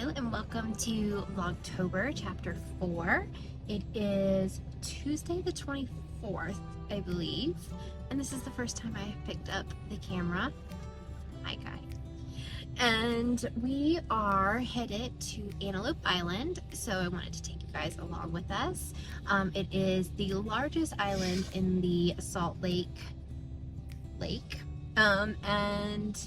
Hello and welcome to Vlogtober chapter 4. It is Tuesday the 24th, I believe, and this is the first time I have picked up the camera. Hi guy. And we are headed to Antelope Island, so I wanted to take you guys along with us. It is the largest island in the Salt Lake, and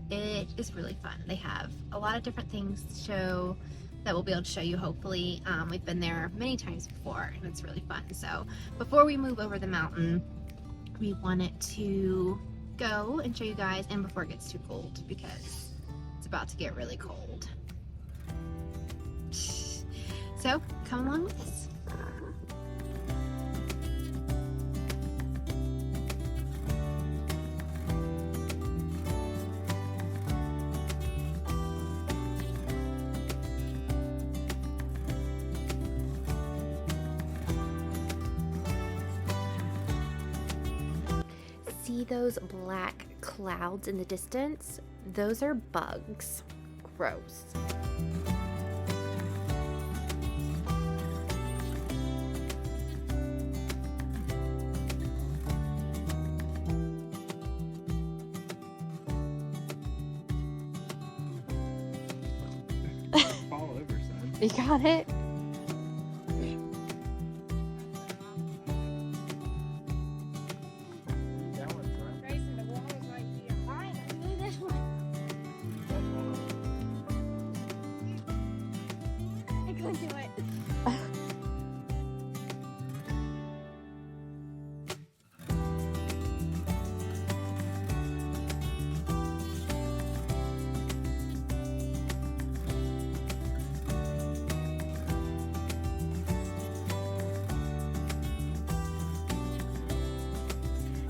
it is really fun. They have a lot of different things to show that we'll be able to show you, hopefully. We've been there many times before and it's really fun. So before we move over the mountain, we wanted to go and show you guys, and before it gets too cold, because it's about to get really cold. So come along with us. See those black clouds in the distance? Those are bugs. Gross. Fall over, son. You got it?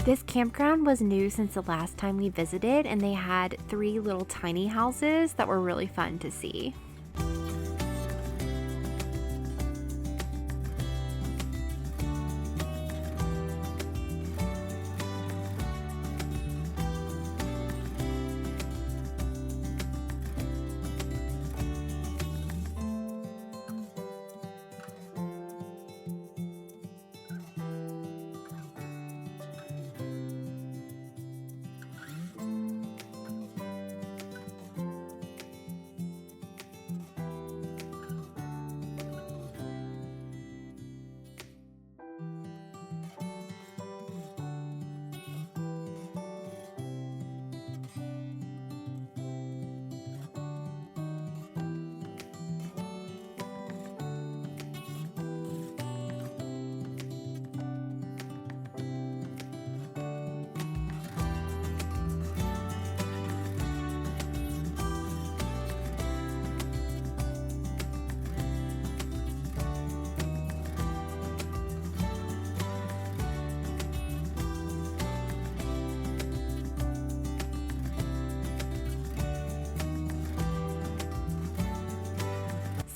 This campground was new since the last time we visited, and they had 3 little tiny houses that were really fun to see.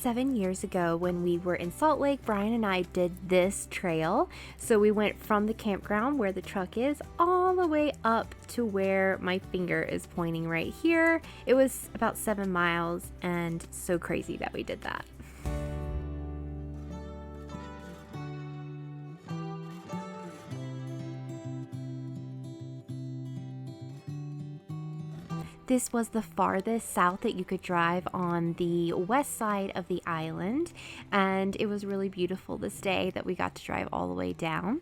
Seven years ago, when we were in Salt Lake, Brian and I did this trail. So we went from the campground where the truck is all the way up to where my finger is pointing right here. It was about 7 miles, and so crazy that we did that. This was the farthest south that you could drive on the west side of the island, and it was really beautiful this day that we got to drive all the way down.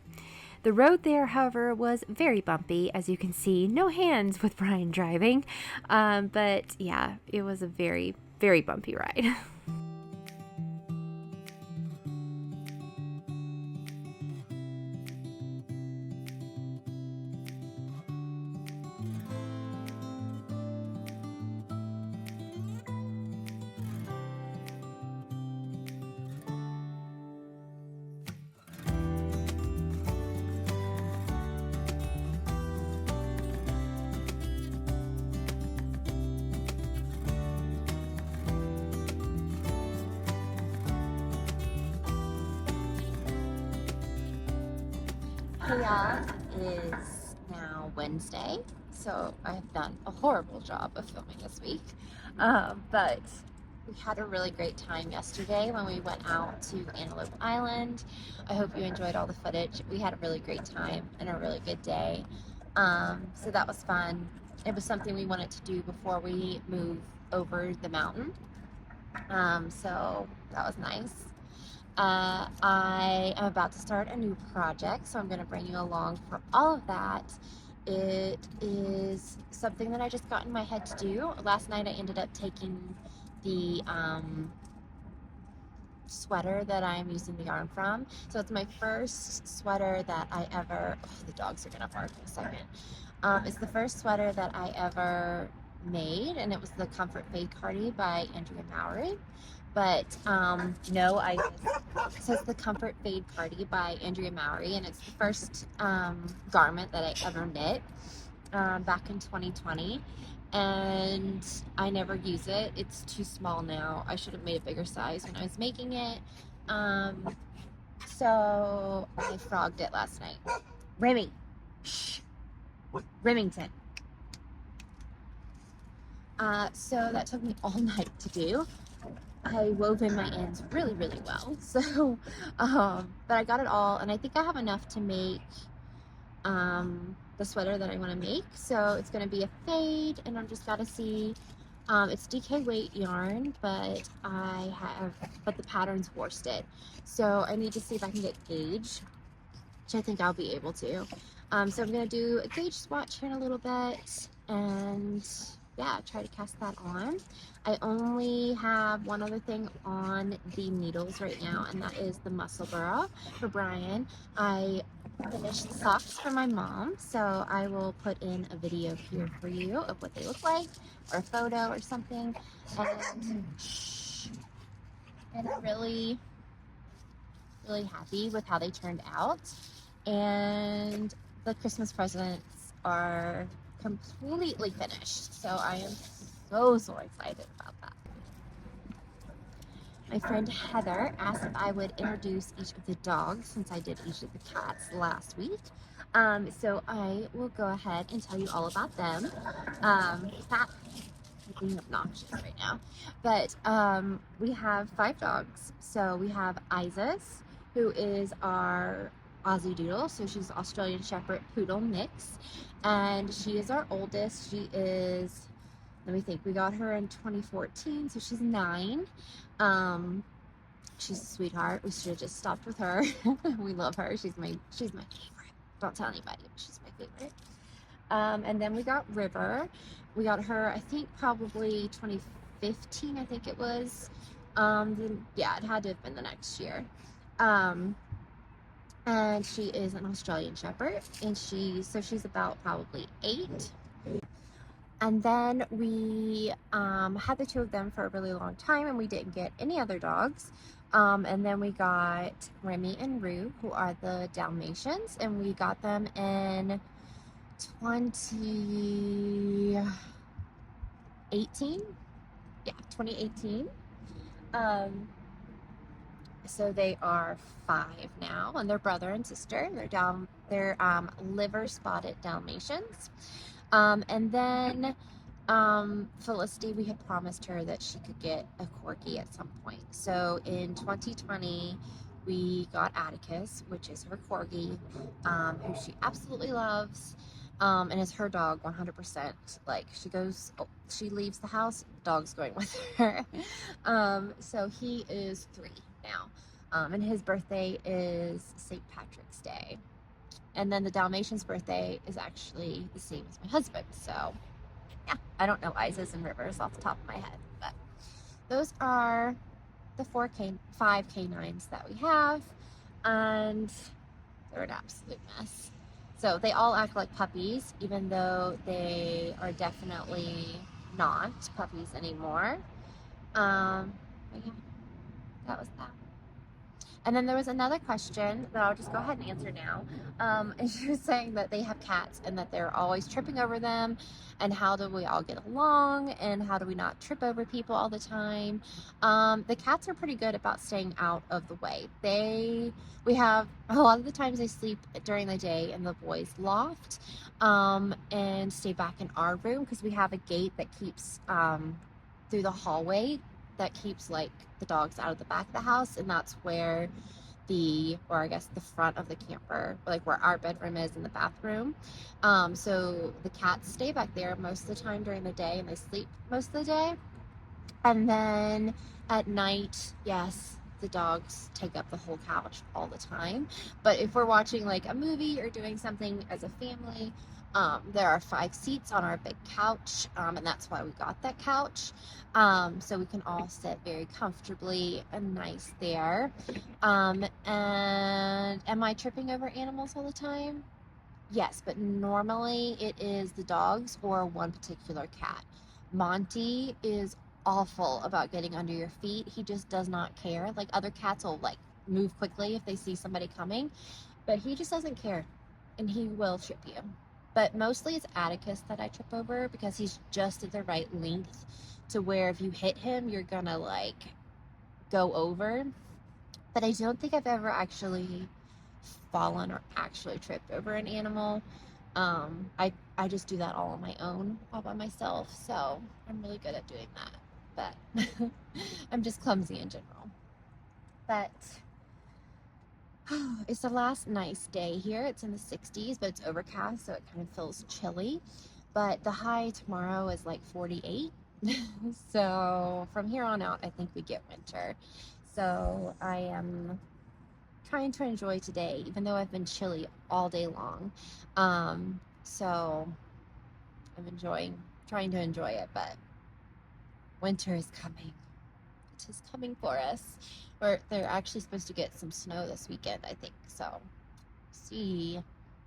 The road there, however, was very bumpy. As you can see, no hands with Brian driving, but yeah, it was a very, very bumpy ride. Hiya is now Wednesday, so I've done a horrible job of filming this week, but we had a really great time yesterday when we went out to Antelope Island. I hope you enjoyed all the footage. We had a really great time and a really good day. So that was fun. It was something we wanted to do before we move over the mountain. So that was nice. I am about to start a new project, so I'm going to bring you along for all of that. It is something that I just got in my head to do. Last night I ended up taking the sweater that I'm using the yarn from. So it's my first sweater that I ever, oh, the dogs are gonna bark in a second. It's the first sweater that I ever made, and it was the Comfort Fade Cardi by Andrea Mowry. But no, so it's the Comfort Fade Cardi by Andrea Mowry, and it's the first garment that I ever knit back in 2020. And I never use it. It's too small now. I should have made a bigger size when I was making it. So I frogged it last night. Remy, shh, Remington. So that took me all night to do. I wove in my ends really, really well. So, but I got it all, and I think I have enough to make the sweater that I want to make. So it's going to be a fade, and I'm just got to see. It's DK weight yarn, but the pattern's worsted. So I need to see if I can get gauge, which I think I'll be able to. So I'm going to do a gauge swatch here in a little bit, and yeah, try to cast that on. I only have one other thing on the needles right now, and that is the Muscle Burra for Brian. I finished the socks for my mom, so I will put in a video here for you of what they look like, or a photo or something. And I'm really, really happy with how they turned out. And the Christmas presents are completely finished, so I am so excited about that. My friend Heather asked if I would introduce each of the dogs since I did each of the cats last week. So I will go ahead and tell you all about them. Cat being obnoxious right now, but we have 5 dogs. So we have Isis, who is our Aussie Doodle. So she's Australian Shepherd Poodle mix, and she is our oldest. She is, let me think, we got her in 2014, so she's 9. She's a sweetheart. We should have just stopped with her. We love her. She's my favorite. Don't tell anybody, but she's my favorite. And then we got River. We got her, I think, probably 2015, I think it was. Yeah, it had to have been the next year. And she is an Australian Shepherd, and she's about probably 8. And then we had the 2 of them for a really long time, and we didn't get any other dogs. And then we got Remy and Rue, who are the Dalmatians, and we got them in 2018. Yeah, 2018. So they are 5 now, and they're brother and sister. They're liver spotted Dalmatians. And then Felicity, we had promised her that she could get a corgi at some point. So in 2020, we got Atticus, which is her corgi, who she absolutely loves, and is her dog 100%. Like, she leaves the house, dog's going with her. So he is 3 now, and his birthday is St. Patrick's Day. And then the Dalmatian's birthday is actually the same as my husband. So, yeah, I don't know Isis and Rivers off the top of my head, but those are the 5 canines that we have, and they're an absolute mess. So they all act like puppies, even though they are definitely not puppies anymore. But yeah, that was that. And then there was another question that I'll just go ahead and answer now. And she was saying that they have cats and that they're always tripping over them, and how do we all get along, and how do we not trip over people all the time. The cats are pretty good about staying out of the way. We have a lot of the times they sleep during the day in the boys' loft, and stay back in our room because we have a gate that keeps through the hallway that keeps like the dogs out of the back of the house, and that's where or I guess the front of the camper, like where our bedroom is in the bathroom. So the cats stay back there most of the time during the day, and they sleep most of the day. And then at night, yes, the dogs take up the whole couch all the time. But if we're watching like a movie or doing something as a family, there are 5 seats on our big couch, and that's why we got that couch. So we can all sit very comfortably and nice there. And am I tripping over animals all the time? Yes, but normally it is the dogs or one particular cat. Monty is awful about getting under your feet. He just does not care. Like other cats will like move quickly if they see somebody coming, but he just doesn't care, and he will trip you. But mostly it's Atticus that I trip over because he's just at the right length to where if you hit him, you're gonna like go over. But I don't think I've ever actually fallen or actually tripped over an animal. I just do that all on my own, all by myself. So I'm really good at doing that. But I'm just clumsy in general. But it's the last nice day here. It's in the 60s, but it's overcast, so it kind of feels chilly. But the high tomorrow is like 48. So from here on out, I think we get winter. So I am trying to enjoy today, even though I've been chilly all day long. So I'm trying to enjoy it, but winter is coming. It is coming for us. They're actually supposed to get some snow this weekend, I think. So you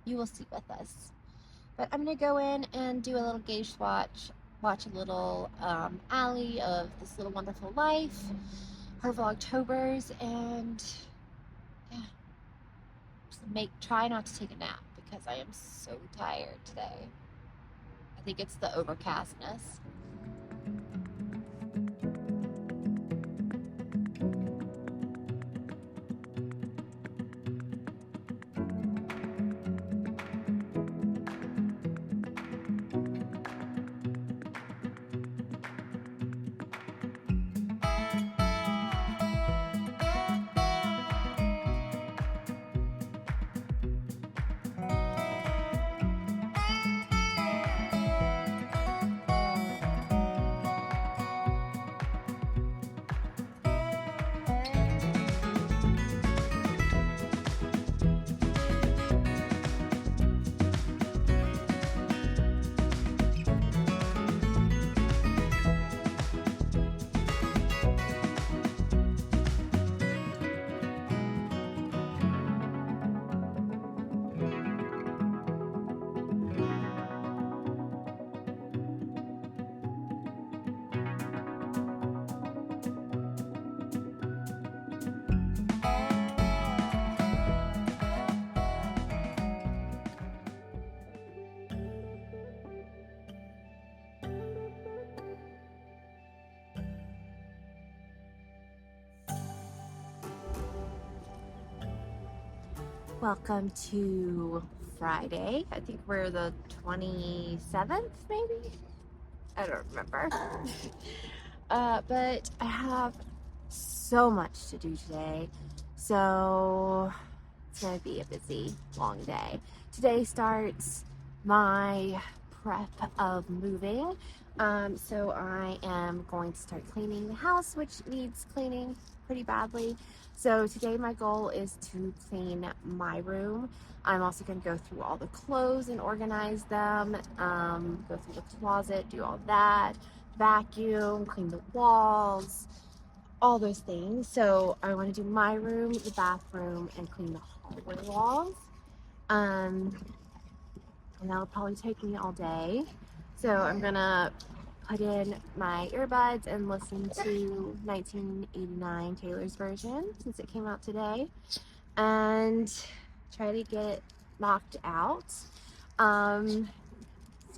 will see with us. But I'm gonna go in and do a little gauge swatch, watch a little Allie of This Little Wonderful Life, her Vlogtobers, and yeah, try not to take a nap because I am so tired today. I think it's the overcastness. Welcome to Friday. I think we're the 27th, maybe? I don't remember. But I have so much to do today. So it's going to be a busy, long day. Today starts my prep of moving. So I am going to start cleaning the house, which needs cleaning pretty badly. So today my goal is to clean my room. I'm also going to go through all the clothes and organize them, go through the closet, do all that, vacuum, clean the walls, all those things. So I want to do my room, the bathroom, and clean the hallway walls. And that'll probably take me all day. So I'm gonna put in my earbuds and listen to 1989 Taylor's version since it came out today, and try to get it knocked out. So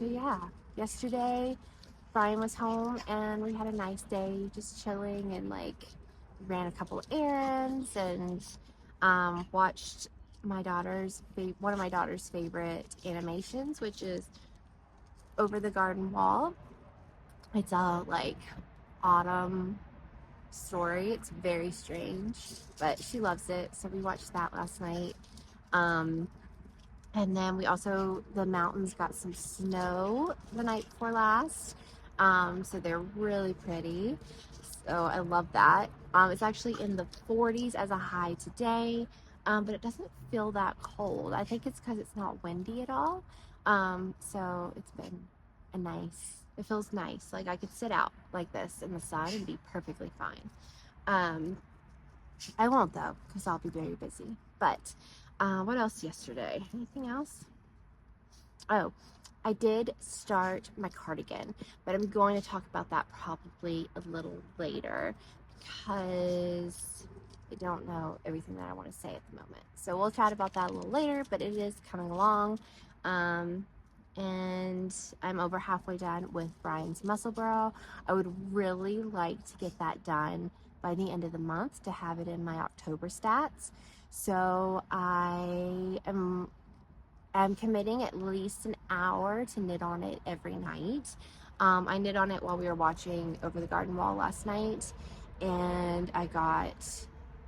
yeah, yesterday Brian was home and we had a nice day just chilling and like ran a couple of errands and watched one of my daughter's favorite animations, which is Over the Garden Wall. It's a like autumn story. It's very strange, but she loves it. So we watched that last night. And then we also, the mountains got some snow the night before last. So they're really pretty. So I love that. It's actually in the 40s as a high today, but it doesn't feel that cold. I think it's because it's not windy at all. So it's been it feels nice. Like I could sit out like this in the sun and be perfectly fine. I won't though, because I'll be very busy. But what else yesterday? Anything else? Oh, I did start my cardigan, but I'm going to talk about that probably a little later because I don't know everything that I want to say at the moment. So we'll chat about that a little later, but it is coming along. And I'm over halfway done with Brian's muscle bra. I would really like to get that done by the end of the month to have it in my October stats. So I'm committing at least an hour to knit on it every night. I knit on it while we were watching Over the Garden Wall last night, and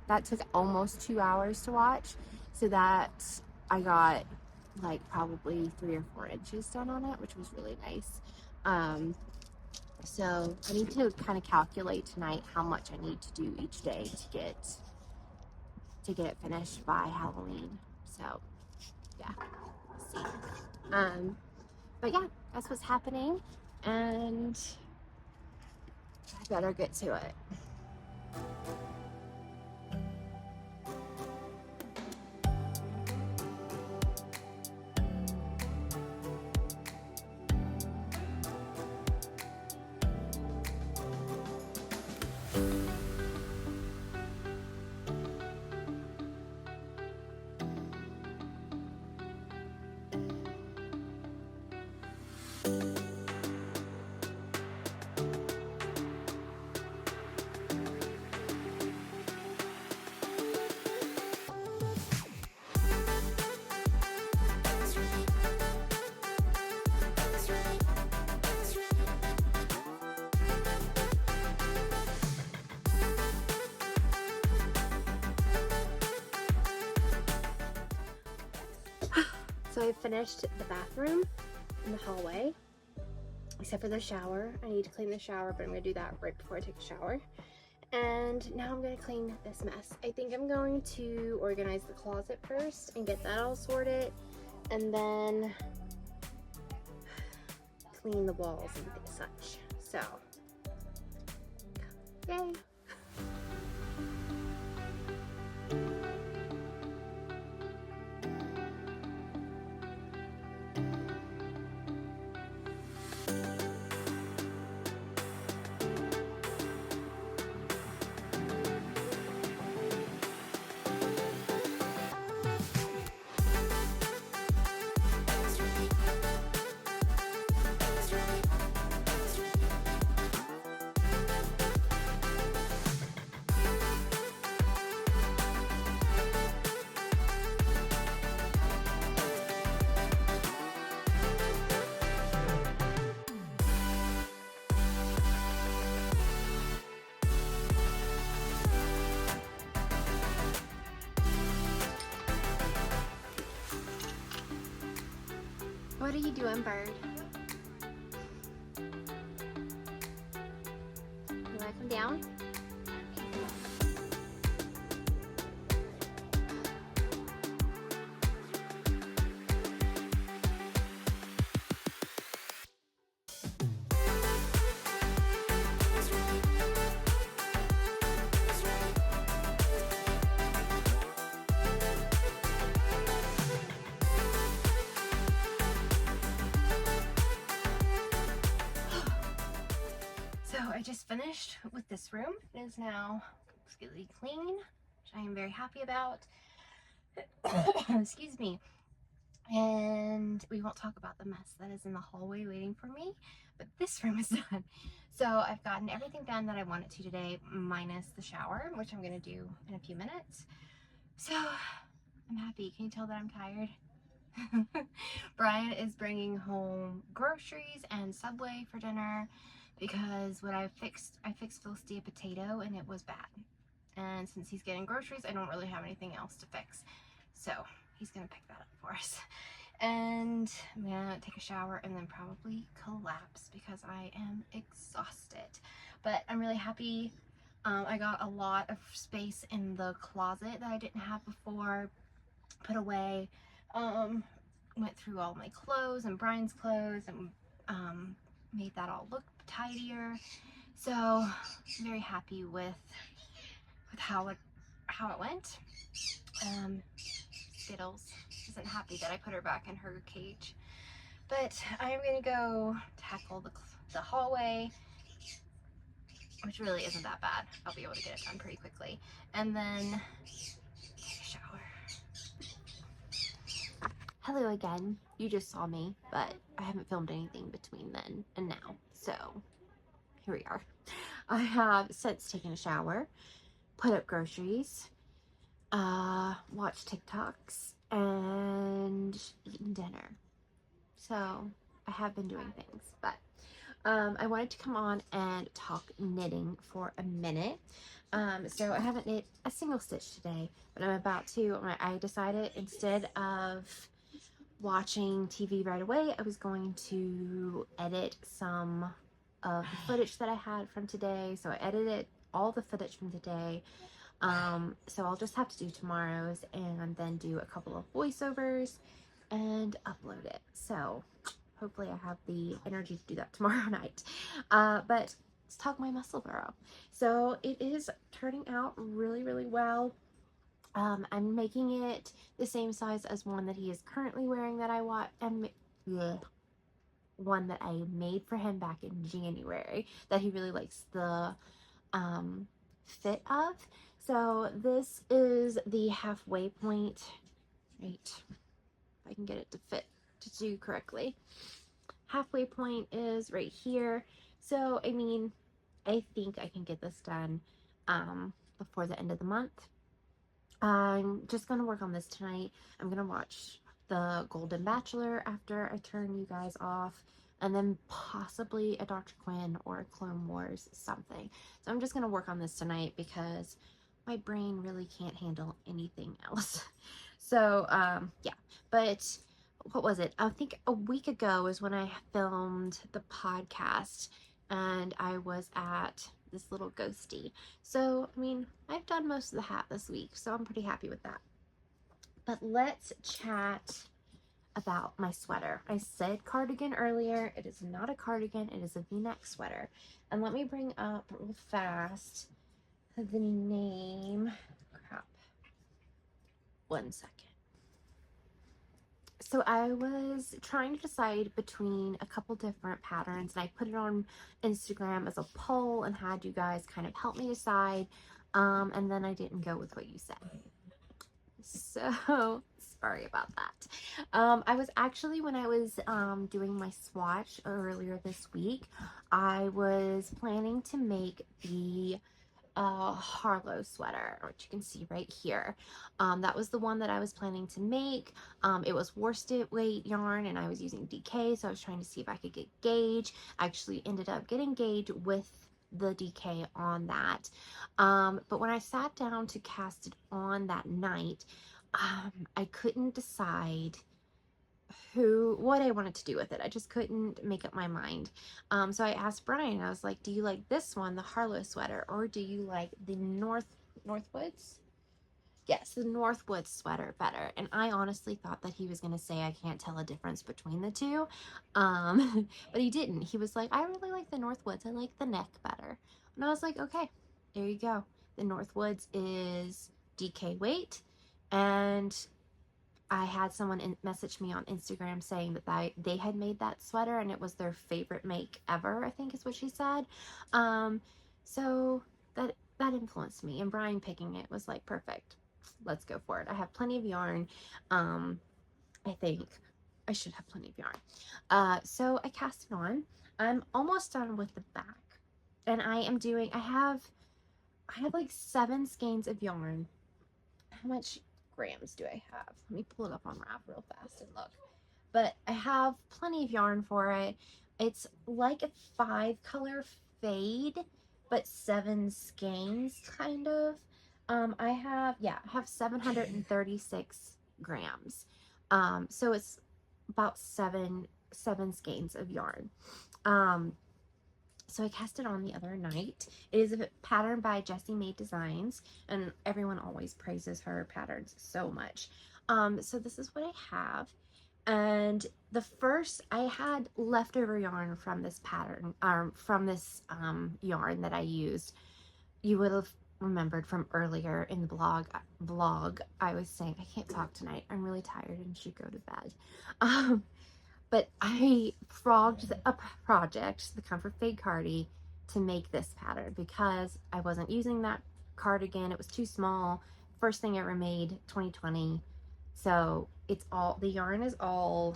that took almost 2 hours to watch, so that I got like probably 3 or 4 inches done on it, which was really nice. So I need to kind of calculate tonight how much I need to do each day to get it finished by Halloween. So yeah, we'll see. But yeah, that's what's happening, and I better get to it. So I finished the bathroom in the hallway, except for the shower. I need to clean the shower, but I'm going to do that right before I take a shower. And now I'm going to clean this mess. I think I'm going to organize the closet first and get that all sorted, and then clean the walls and such. So, yay! What are you doing, bird? You wanna come down? I just finished with this room. It is now completely clean, which I am very happy about. Excuse me. And we won't talk about the mess that is in the hallway waiting for me, but this room is done. So I've gotten everything done that I wanted to today, minus the shower, which I'm going to do in a few minutes. So I'm happy. Can you tell that I'm tired? Brian is bringing home groceries and Subway for dinner because what I fixed Felicity a potato and it was bad. And since he's getting groceries, I don't really have anything else to fix. So he's gonna pick that up for us. And I'm gonna take a shower and then probably collapse because I am exhausted. But I'm really happy. I got a lot of space in the closet that I didn't have before, put away. Went through all my clothes and Brian's clothes and made that all look tidier. So I'm very happy with how it went. Skittles isn't happy that I put her back in her cage, but I am gonna go tackle the hallway, which really isn't that bad. I'll be able to get it done pretty quickly, and then take a shower. Hello again. You just saw me, but I haven't filmed anything between then and now, so here we are. I have since taken a shower, put up groceries, watched TikToks, and eaten dinner. So I have been doing things, but I wanted to come on and talk knitting for a minute. So I haven't knit a single stitch today, but I'm about to. I decided instead of watching TV right away, I was going to edit some of the footage that I had from today. So I edited all the footage from today. So I'll just have to do tomorrow's and then do a couple of voiceovers and upload it. So hopefully I have the energy to do that tomorrow night. But let's talk my muscle burrow. So it is turning out really, really well. I'm making it the same size as one that he is currently wearing that one that I made for him back in January that he really likes the fit of. So this is the halfway point, right? If I can get it to fit to do correctly. Halfway point is right here. So I mean, I think I can get this done before the end of the month. I'm just gonna work on this tonight. I'm gonna watch the Golden Bachelor after I turn you guys off, and then possibly a Dr. Quinn or a Clone Wars something. So I'm just gonna work on this tonight because my brain really can't handle anything else. So yeah, but what was it? I think a week ago is when I filmed the podcast and I was at this little ghosty. So, I mean, I've done most of the hat this week, so I'm pretty happy with that. But let's chat about my sweater. I said cardigan earlier. It is not a cardigan. It is a V-neck sweater. And let me bring up real fast the name. Crap. 1 second. So I was trying to decide between a couple different patterns, and I put it on Instagram as a poll and had you guys kind of help me decide, and then I didn't go with what you said. So sorry about that. I was actually, when I was doing my swatch earlier this week, I was planning to make the Harlow sweater, which you can see right here. That was the one that I was planning to make. It was worsted weight yarn and I was using DK, so I was trying to see if I could get gauge. I actually ended up getting gauge with the DK on that. But when I sat down to cast it on that night, I couldn't decide what I wanted to do with it. I just couldn't make up my mind. So I asked Brian, I was like, do you like this one, the Harlow sweater, or do you like the Northwoods? Yes, the Northwoods sweater better. And I honestly thought that he was going to say I can't tell a difference between the two. But he didn't. He was like, I really like the Northwoods. I like the neck better. And I was like, okay, there you go. The Northwoods is DK weight, and I had someone message me on Instagram saying that they had made that sweater and it was their favorite make ever, I think is what she said. So that influenced me, and Brian picking it was like, perfect, let's go for it. I have plenty of yarn. I think I should have plenty of yarn. So I cast it on. I'm almost done with the back, and I have like 7 skeins of yarn. How much grams do I have? Let me pull it up on RVer real fast and look. But I have plenty of yarn for it. It's like a 5-color fade, but 7 skeins kind of. I have 736 grams. So it's about seven skeins of yarn. So I cast it on the other night. It is a pattern by Jessie Made Designs, and everyone always praises her patterns so much. So this is what I have. And the first, I had leftover yarn from this pattern, from this yarn that I used. You would have remembered from earlier in the vlog, I was saying, I can't talk tonight. I'm really tired and should go to bed. But I frogged a project, the Comfort Fade Cardi, to make this pattern because I wasn't using that cardigan. It was too small. First thing I ever made, 2020. So it's all, the yarn is all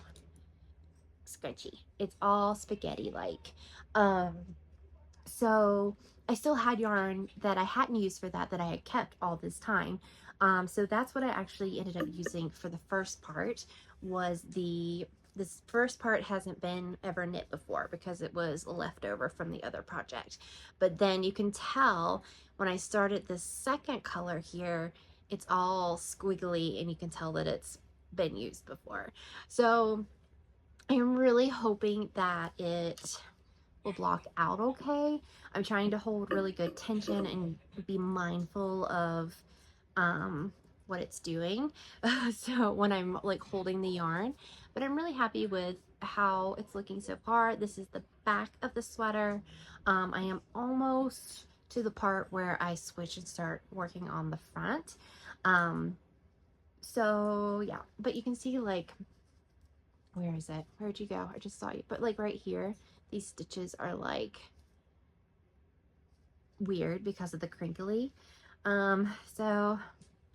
sketchy. It's all spaghetti-like. So I still had yarn that I hadn't used for that I had kept all this time. So that's what I actually ended up using for the first part. Was this first part hasn't been ever knit before because it was leftover from the other project. But then you can tell when I started this second color here, it's all squiggly and you can tell that it's been used before. So I'm really hoping that it will block out okay. I'm trying to hold really good tension and be mindful of what it's doing. So when I'm like holding the yarn, but I'm really happy with how it's looking so far. This is the back of the sweater. I am almost to the part where I switch and start working on the front. So yeah, but you can see, like, where is it? Where'd you go? I just saw you. But like right here, these stitches are like weird because of the crinkly. So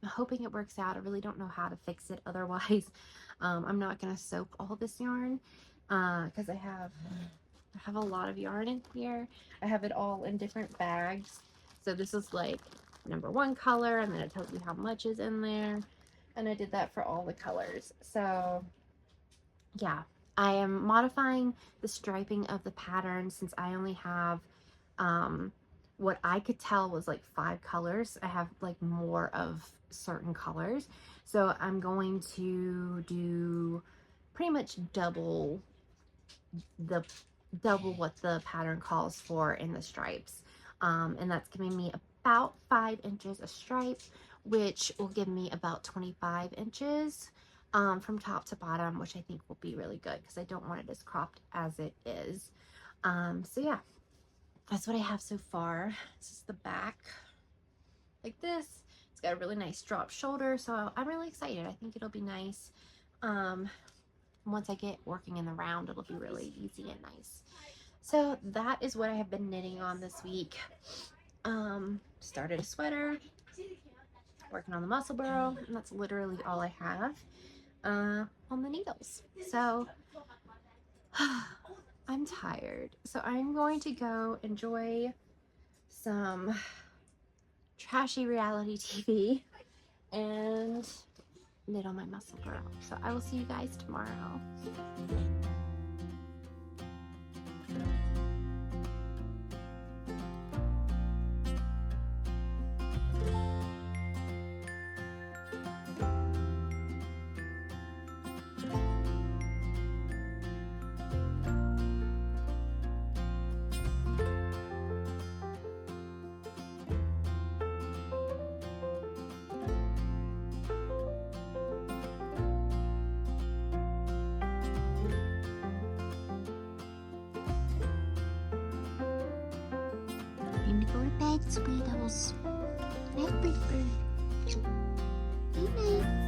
I'm hoping it works out. I really don't know how to fix it otherwise. I'm not gonna soak all this yarn because I have a lot of yarn in here. I have it all in different bags. So this is like #1 color, and then it tells you how much is in there. And I did that for all the colors. So yeah, I am modifying the striping of the pattern since I only have what I could tell was like 5 colors. I have like more of certain colors. So I'm going to do pretty much double what the pattern calls for in the stripes. And that's giving me about 5 inches of stripe, which will give me about 25 inches from top to bottom, which I think will be really good because I don't want it as cropped as it is. So yeah, that's what I have so far. This is the back, like this. It's got a really nice drop shoulder, so I'm really excited. I think it'll be nice. Once I get working in the round, it'll be really easy and nice. So that is what I have been knitting on this week. Started a sweater, working on the muscle burrow, and that's literally all I have on the needles. So I'm tired, so I'm going to go enjoy some trashy reality TV and knit on my muscle burrow. So I will see you guys tomorrow. Time to go to bed, sweetos. Night, bird. Good night.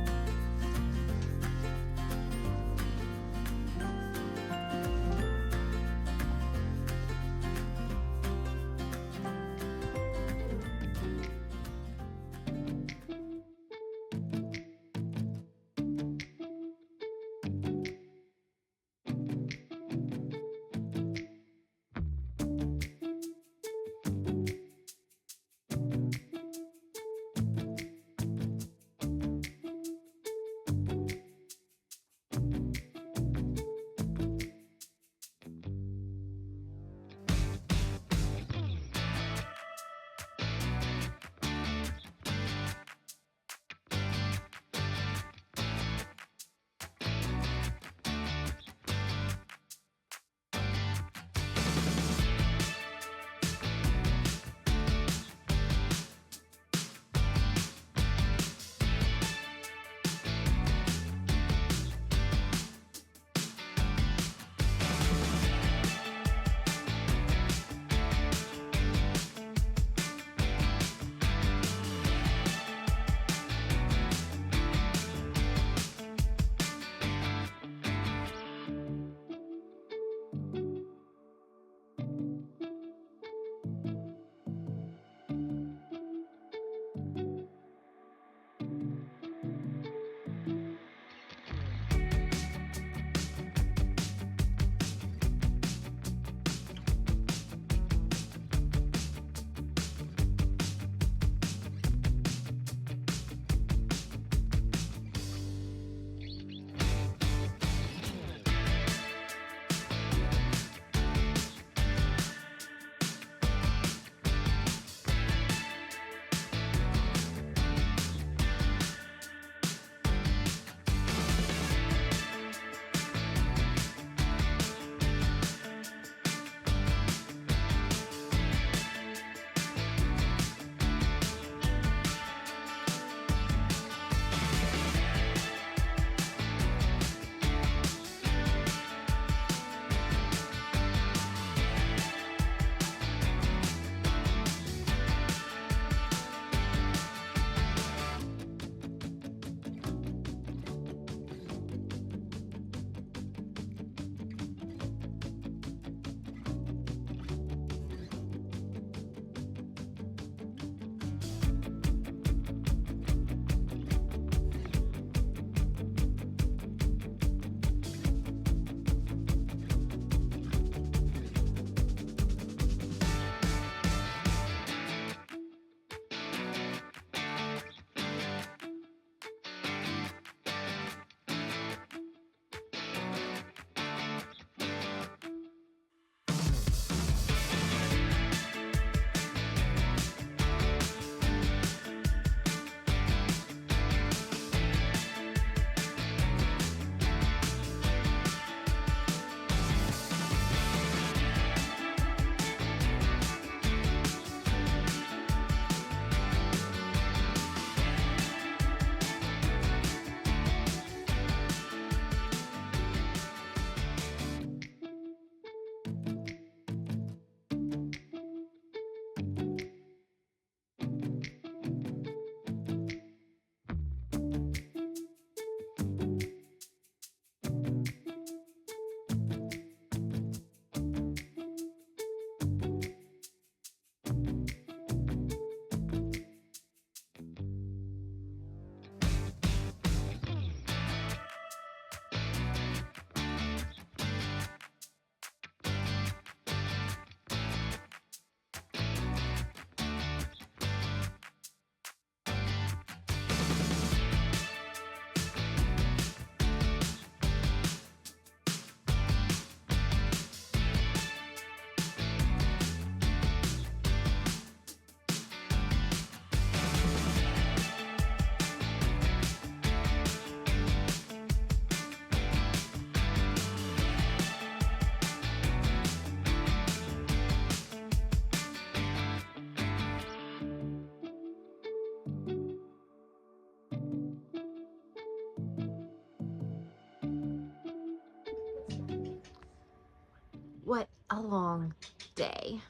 a long day.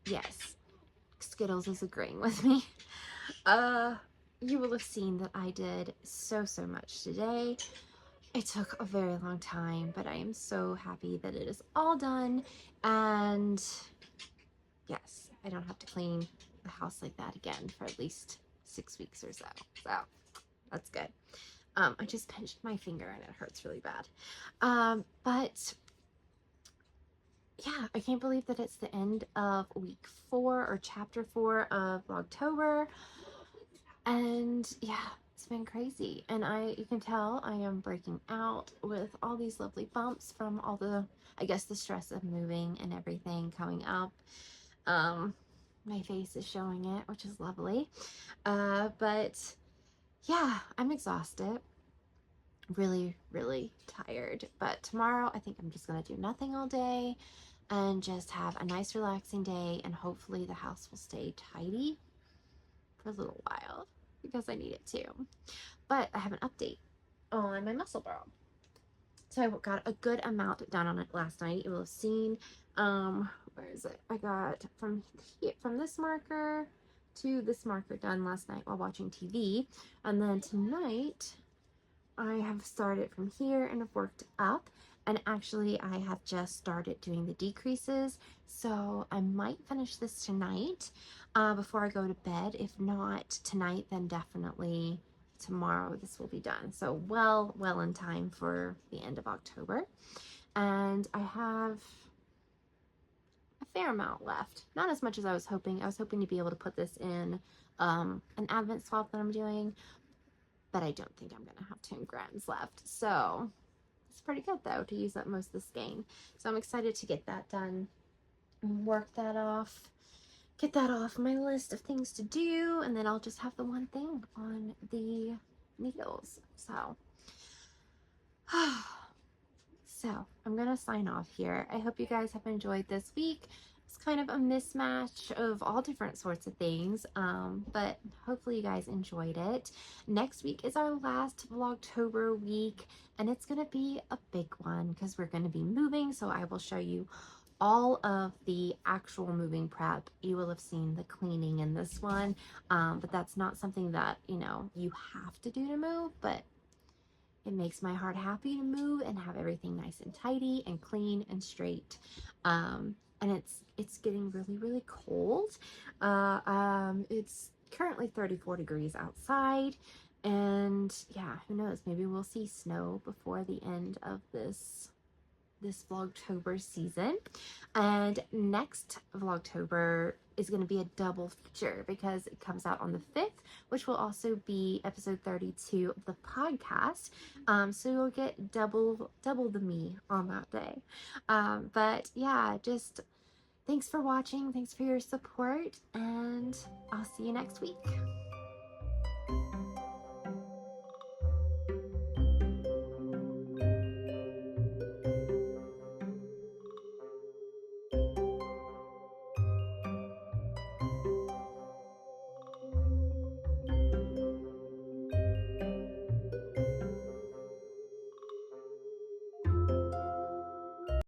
Yes, Skittles is agreeing with me. You will have seen that I did so much today. It took a very long time, but I am so happy that it is all done. And yes, I don't have to clean the house like that again for at least 6 weeks or so. So that's good. I just pinched my finger and it hurts really bad. But yeah, I can't believe that it's the end of week 4 or chapter 4 of Vlogtober. And yeah, it's been crazy. And you can tell I am breaking out with all these lovely bumps from all the, I guess, the stress of moving and everything coming up. My face is showing it, which is lovely. But yeah, I'm exhausted. Really tired. But tomorrow I think I'm just gonna do nothing all day and just have a nice relaxing day, and hopefully the house will stay tidy for a little while because I need it to. But I have an update on my muscle burl. So I got a good amount done on it last night. You will have seen, where is it? I got from this marker to this marker done last night while watching TV. And then tonight I have started from here and have worked up. And actually I have just started doing the decreases. So I might finish this tonight before I go to bed. If not tonight, then definitely tomorrow this will be done. So well in time for the end of October. And I have a fair amount left. Not as much as I was hoping. I was hoping to be able to put this in an advent swap that I'm doing, but I don't think I'm gonna have 10 grams left. So it's pretty good though to use up most of this gain. So I'm excited to get that done and work that off. Get that off my list of things to do, and then I'll just have the one thing on the needles. So I'm gonna sign off here. I hope you guys have enjoyed this week. It's kind of a mismatch of all different sorts of things, but hopefully you guys enjoyed it. Next week is our last Vlogtober week, and it's gonna be a big one because we're gonna be moving. So I will show you all of the actual moving prep. You will have seen the cleaning in this one, but that's not something that, you know, you have to do to move, but it makes my heart happy to move and have everything nice and tidy and clean and straight. And it's getting really cold. It's currently 34 degrees outside, and yeah, who knows, maybe we'll see snow before the end of this Vlogtober season. And next Vlogtober is going to be a double feature because it comes out on the 5th, which will also be episode 32 of the podcast. So you'll get double the me on that day. But yeah, just thanks for watching. Thanks for your support, and I'll see you next week.